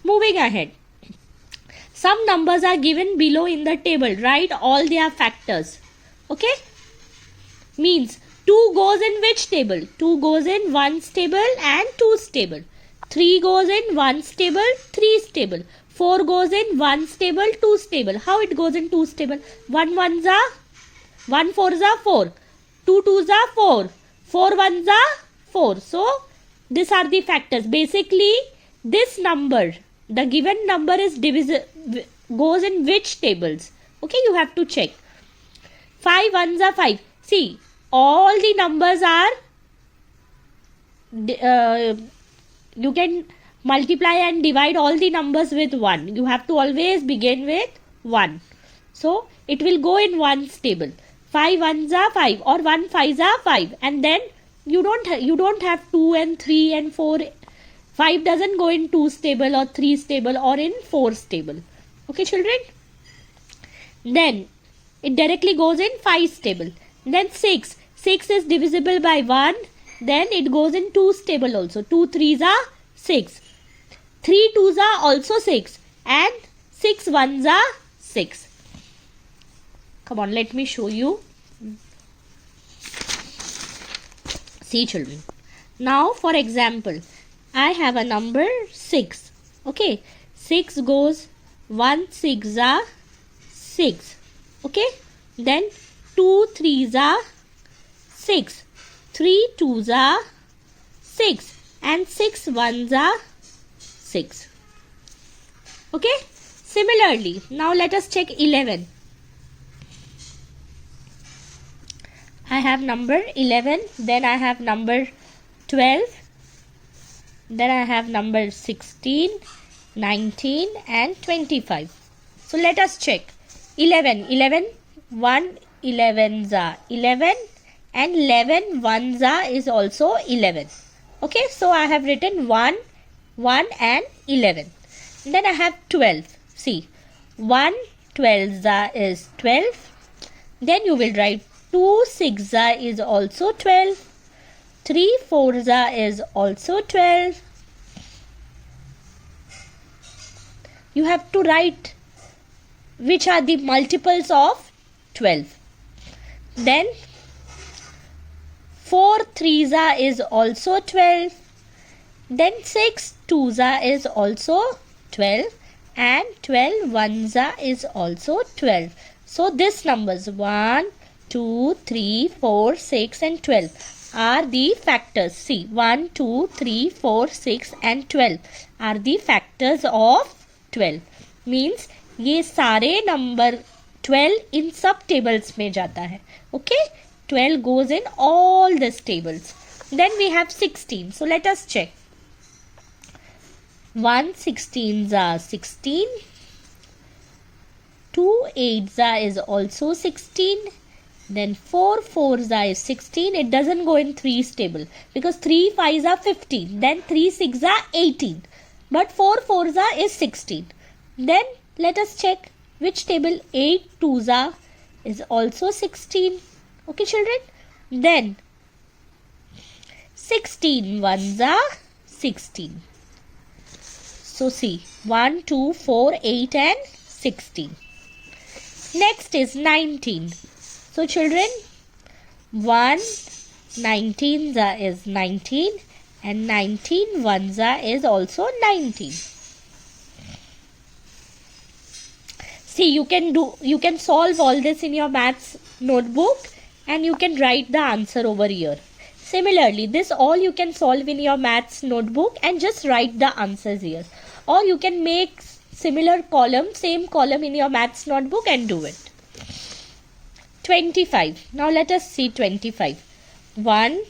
Moving ahead. Some numbers are given below in the table. Write all their factors. Okay? Means 2 goes in which table? 2 goes in 1's table and 2's table. 3 goes in 1's table, 3's table. 4 goes in 1's table, 2's table. How it goes in 2's table? 1 1s are 1 4s are 4. 2 2s are 4. 4 1s are 4. So, these are the factors. Basically, this number, the given number is goes in which tables? Okay, you have to check. 5 1s are 5. See, all the numbers are, you can multiply and divide all the numbers with 1. You have to always begin with 1. So, it will go in 1's table. 5 1s are 5 or 1 5s are 5. And then you don't have 2 and 3 and 4. 5 doesn't go in 2's table or 3's table or in 4's table. Okay, children? Then, it directly goes in 5's table. Then 6. 6 is divisible by 1. Then it goes in 2's table also. 2 3s are 6. 3 2s are also 6. And 6 1s are 6. Come on, let me show you. See, children. Now, for example, I have a number 6. Okay. 6 goes 1 6 are 6. Okay. Then 2 3s are 6. 3 2s are 6. And 6 1s are 6. Okay. Similarly, now let us check 11. I have number 11. Then I have number 12. Then I have number 16, 19 and 25. So let us check. 11. 11. 1 11s are 11. And 11 1s are is also 11. Okay. So I have written 1, 1 and 11. Then I have 12. See. 1 12s are is 12. Then you will write 2 6s are is also 12. 3 4s are is also 12. You have to write which are the multiples of 12. Then 4 3s are is also 12. Then 6 2s are is also 12. And 12 1s are is also 12. So this numbers 1, 2, 3, 4, 6 and 12 are the factors. See, 1, 2, 3, 4, 6 and 12 are the factors of 12. Means ये सारे number 12 इन सब tables में जाता है. Okay? 12 goes in all these tables. Then we have 16. So let us check. 1 16s are 16. 2 8s are is also 16. Then 4 4s are is 16. It doesn't go in 3's table because 3 5s are 15. Then 3 6s are 18. But 4 4s are is 16. Then let us check which table. 8 2s are is also 16. Okay, children. Then 16 1s are 16. So see, 1 2 4 8 and 16. Next is 19. So children, 1 19s are is 19 and 19 1s are is also 19. See, you can solve all this in your maths notebook and you can write the answer over here. Similarly, this all you can solve in your maths notebook and just write the answers here. Or you can make similar column, same column in your maths notebook and do it. 25. Now let us see 25. 1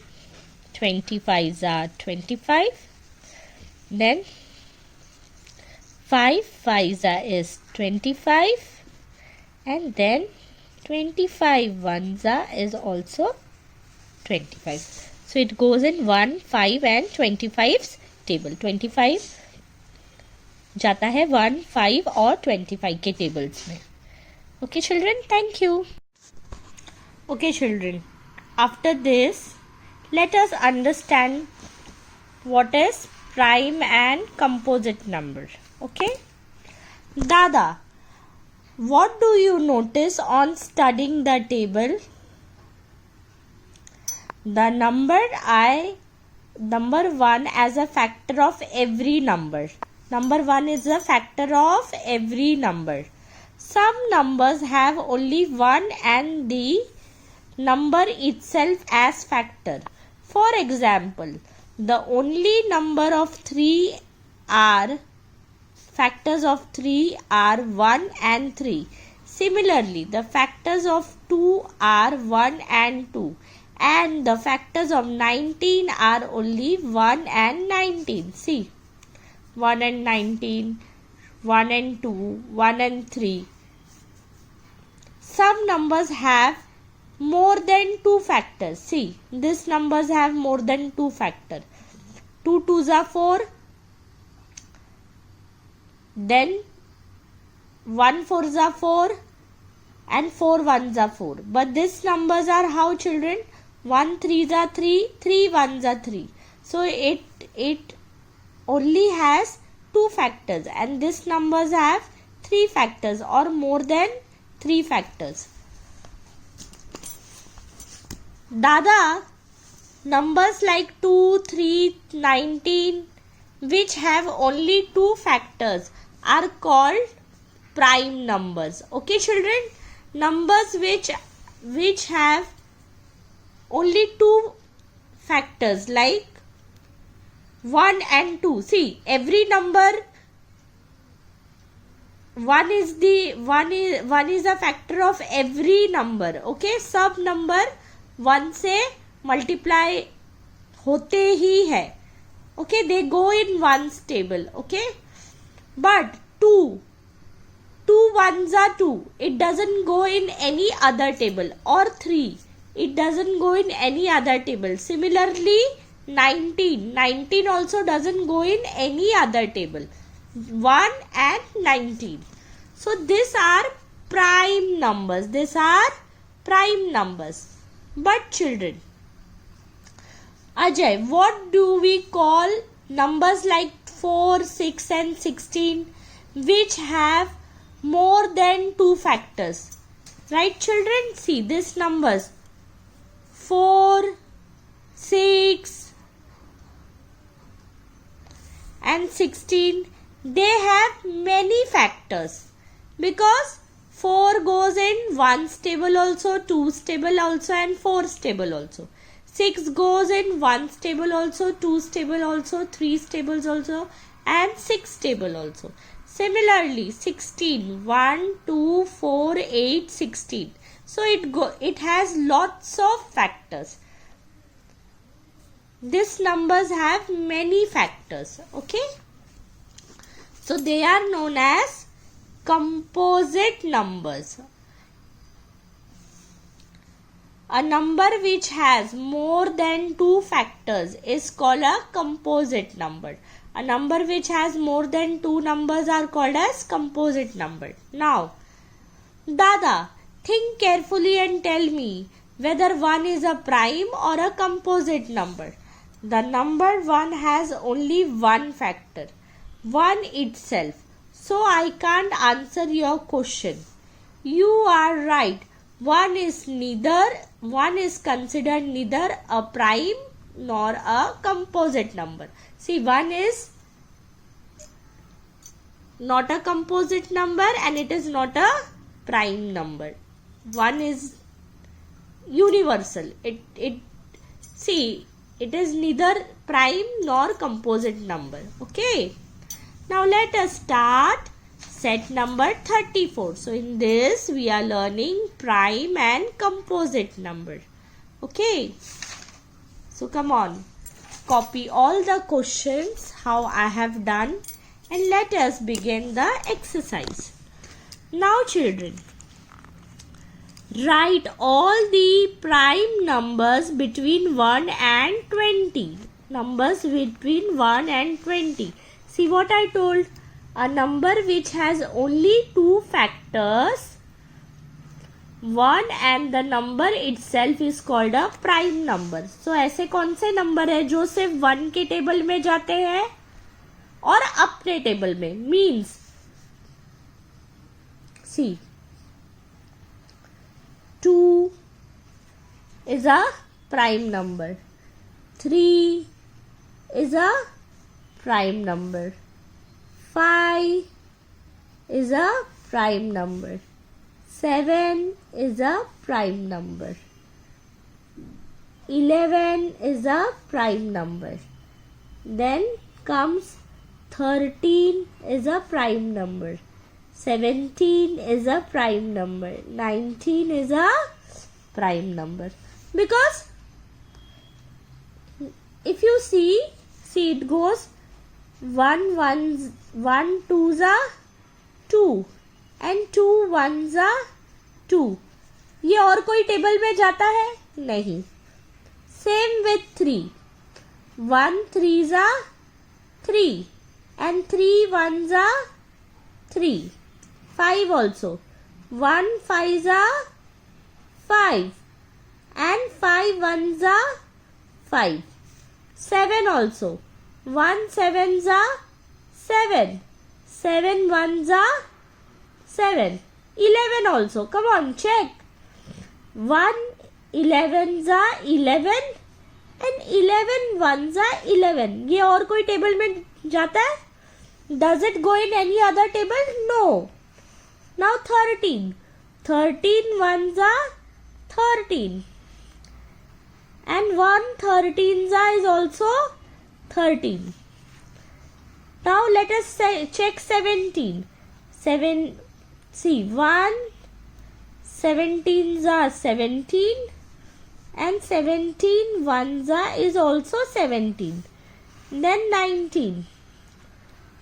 25s are 25. Then 5 5s are is 25. And then 25 1s are is also 25. So it goes in 1, 5 and 25's table. 25 जाता है 1, 5 और 25 के tables में. Okay, children, thank you. Okay, children, after this, let us understand what is prime and composite number. Okay. Dada, what do you notice on studying the table? The number 1 as a factor of every number. Number 1 is a factor of every number. Some numbers have only 1 and the number itself as factor. For example, the only number of 3 are factors of 3 are 1 and 3. Similarly, the factors of 2 are 1 and 2. And the factors of 19 are only 1 and 19. See, 1 and 19, 1 and 2, 1 and 3. Some numbers have more than 2 factors. See, these numbers have more than 2 factors. 2 2s are 4. Then 1 4s are 4 and 4 1s are 4. But these numbers are how, children? 1 3s are 3, 3 1s are 3. So it only has 2 factors, and these numbers have 3 factors or more than 3 factors. Dada, numbers like 2, 3, 19 which have only 2 factors are called prime numbers. Okay, children? Numbers which have only 2 factors like 1 and 2. See, every number 1 is a factor of every number. Okay, सब number 1 से multiply होते ही है. Okay, they go in one's table. Okay, but 2 1s are 2. It doesn't go in any other table. Or 3. It doesn't go in any other table. Similarly, 19 also doesn't go in any other table. 1 and 19. So these are prime numbers. These are prime numbers. But children, Ajay, what do we call numbers like 4, 6 and 16 which have more than 2 factors? Right, children? See, these numbers 4, 6 and 16, they have many factors because 4 goes in 1's table also, 2's table also and 4's table also. 6 goes in 1's table also, 2's table also, 3's tables also and 6's table also. Similarly, 16, 1, 2, 4, 8, 16. So it has lots of factors. These numbers have many factors. Okay. So they are known as composite numbers. A number which has more than 2 factors is called a composite number. A number which has more than 2 numbers are called as composite number. Now, Dada, think carefully and tell me whether 1 is a prime or a composite number. The number 1 has only 1 factor, 1 itself. So I can't answer your question. You are right. 1 is considered neither a prime nor a composite number. See, 1 is not a composite number and it is not a prime number. 1 is universal. It is neither prime nor composite number. Okay. Now let us start set number 34. So in this we are learning prime and composite number. Okay. So come on. Copy all the questions how I have done and let us begin the exercise. Now children, write all the prime numbers between 1 and 20. Numbers between 1 and 20. See what I told? A number which has only 2 factors, 1 and the number itself is called a prime number. So ऐसे कौन से number है जो सिर्फ 1 के table में जाते हैं? और अपने टेबल में. Means C 2 is a prime number, 3 is a prime number, 5 is a prime number, 7 is a prime number, 11 is a prime number. Then comes 13 is a prime number, 17 is a prime number, 19 is a prime number. Because if you see it goes 1 2s are 2 and 2 1s are 2. ये और कोई table में जाता है? नहीं. Same with 3. 1 3s are 3 and 3 1s are 3. 5 also. 1 5s are 5 and 5 1s are 5. 7 also. 1 7s are 7. 7 1s are 7. 11 also. Come on, check. 1 11s are 11 and 11 1s are 11. ये और कोई टेबल में जाता है? Does it go in any other table? No. Now 13. 13 1s are 13. And 1 13s is also 13. Now let us check 17. 1 17s are 17 and 17 1s is also 17. Then 19.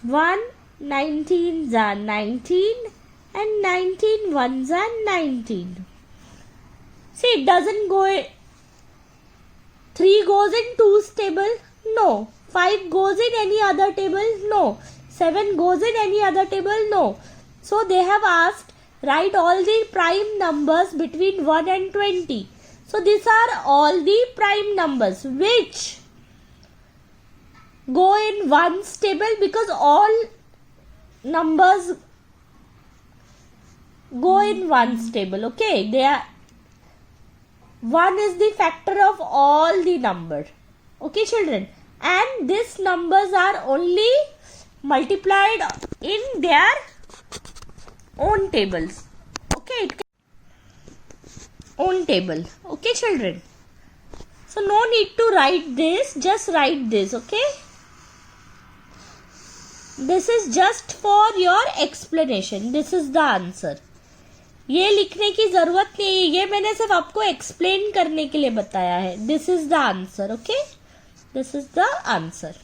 1 19s are 19 and 19 1s are 19. See, it doesn't go. 3 goes in 2's table? No. 5 goes in any other table? No. 7 goes in any other table? No. So they have asked, write all the prime numbers between 1 and 20. So these are all the prime numbers which go in 1's table, because all numbers go in 1's table. Okay, they are 1 is the factor of all the number. Okay, children, and these numbers are only multiplied in their own tables. Okay, own table. Okay, children, so no need to write this, just write this. Okay, this is just for your explanation. This is the answer. ये लिखने की जरूरत नहीं है, ये मैंने सिर्फ आपको एक्सप्लेन करने के लिए बताया है. This is the answer. Okay, this is the answer.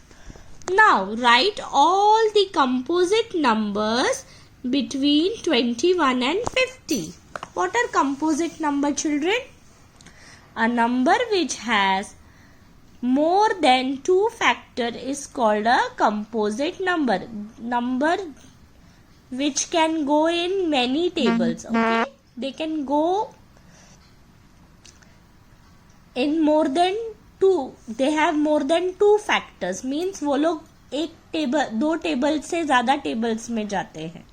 Now right all the composite numbers between 21 and 50. What are composite number, children? A number which has more than 2 factor is called a composite number. Number which can go in many tables. Okay, they can go in more than 2. They have more than 2 factors. Means वो लोग एक table, 2 table से ज्यादा tables में जाते हैं.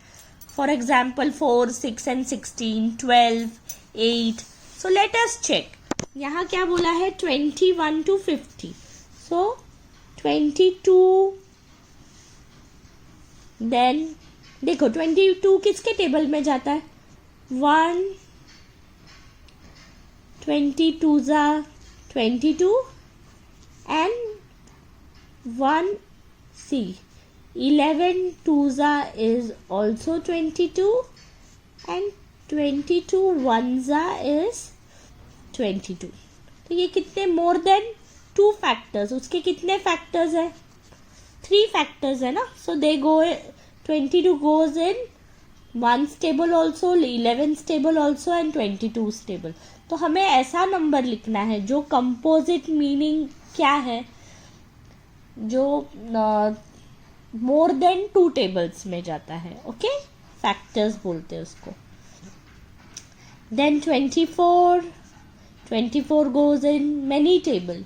For example, 4, 6 and 16, 12, 8. So let us check. यहाँ क्या बोला है? 21 to 50. So 22. Then देखो 22 किसके टेबल में जाता है? 1 22s are 22 and 1 C 11 2s is also 22 and 22 1s is 22. तो ये कितने मोर देन 2 फैक्टर्स, उसके कितने फैक्टर्स है? 3 फैक्टर्स है ना. सो दे गो 22 goes in 1's table also, 11's table also and 22's table. तो हमें ऐसा नंबर लिखना है जो कंपोजिट, मीनिंग क्या है, जो मोर देन 2 टेबल्स में जाता है. ओके, फैक्टर्स बोलते हैं उसको. Then 24 goes in many table.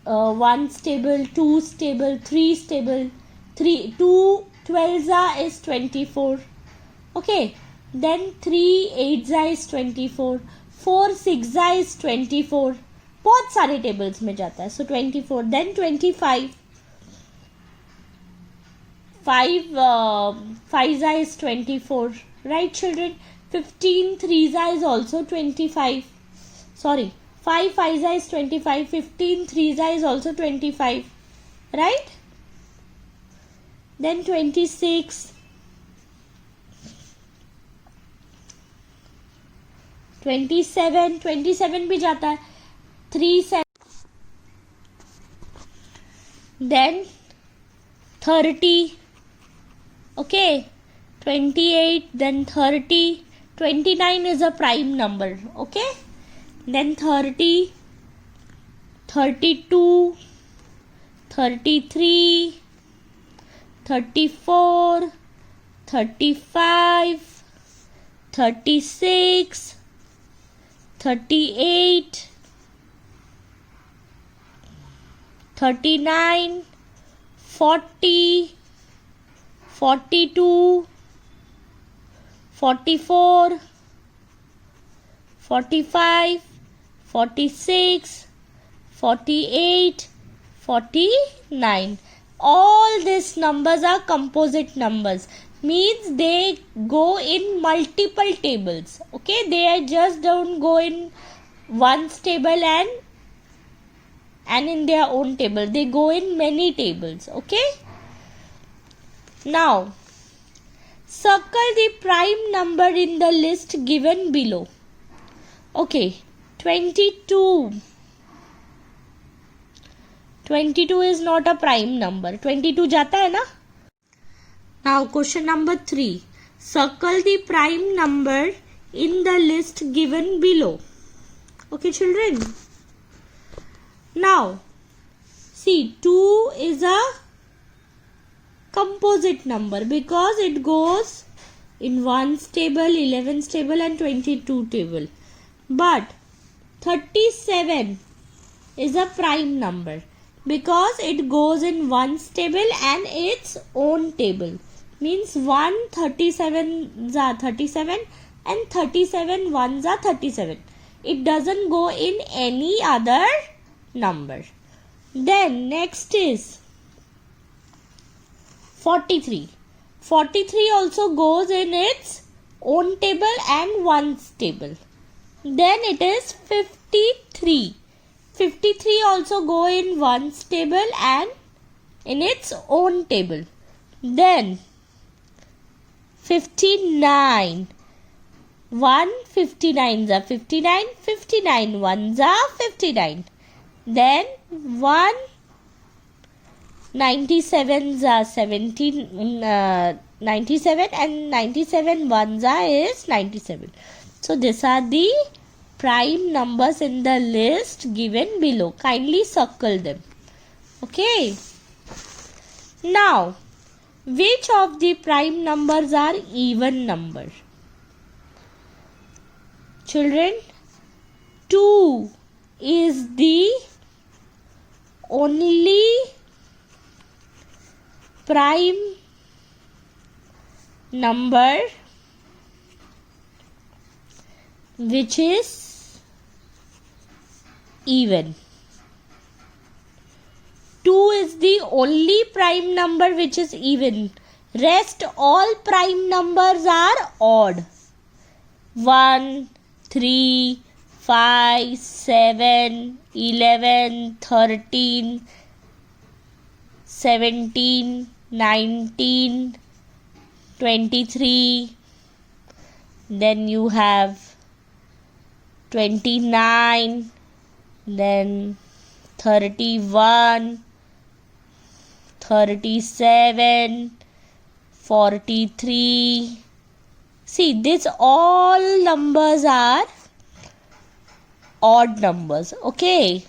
1's table, 2's table, 3's table 2 12s is 24. Okay, then 3 8s is 24, 4 6s is 24. बहुत सारे टेबल्स में जाता है. So 24, then 25. 5 5s is 24, right children? 15 3s is also 25. Sorry, 5 5s is 25, 15 3s is also 25, right? Then 26, 27 भी जाता है. 3 7, then 30. Okay, 28, then 30. 29 is a prime number. Okay, then 30, 32, 33, 34, 35, 36, 38, 39, 40, 42, 44, 45, 46, 48, 49. All these numbers are composite numbers. Means they go in multiple tables. Okay, they just don't go in one table and in their own table. They go in many tables. Okay. Now, circle the prime number in the list given below. Okay, 22. 22 is not a prime number. 22 जाता है ना? Now, question number 3. Circle the prime number in the list given below. Okay, children. Now, see, 2 is a composite number because it goes in 1's table, 11's table and 22 table. But 37 is a prime number because it goes in 1's table and its own table. Means 1 37s are 37 and 37 1s are 37. It doesn't go in any other number. Then next is 43. 43 also goes in its own table and 1's table. Then it is 53. 53 also go in 1's table and in its own table. Then 59. 1 59s are 59. 59 1s are 59. Then 1 97s are 97 and 97 1s are is 97. So these are the prime numbers in the list given below. Kindly circle them. Okay. Now, which of the prime numbers are even number? Children, 2 is the only prime number which is even. 2 is the only prime number which is even. Rest all prime numbers are odd. 1, 3, 5, 7, 11, 13, 17, 19, 23. Then you have 29, then 31, 37, 43. See, these all numbers are odd numbers, okay?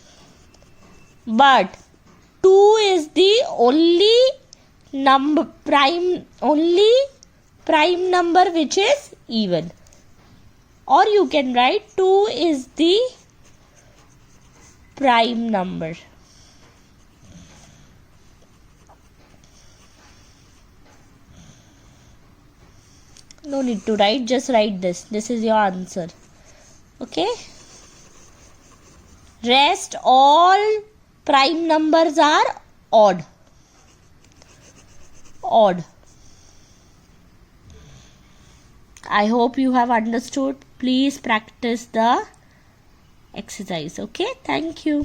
But 2 is the only prime number which is even. Or you can write 2 is the prime number. No need to write, just write this. This is your answer. Okay. Rest all prime numbers are odd. Odd. I hope you have understood. Please practice the exercise. Okay. Thank you.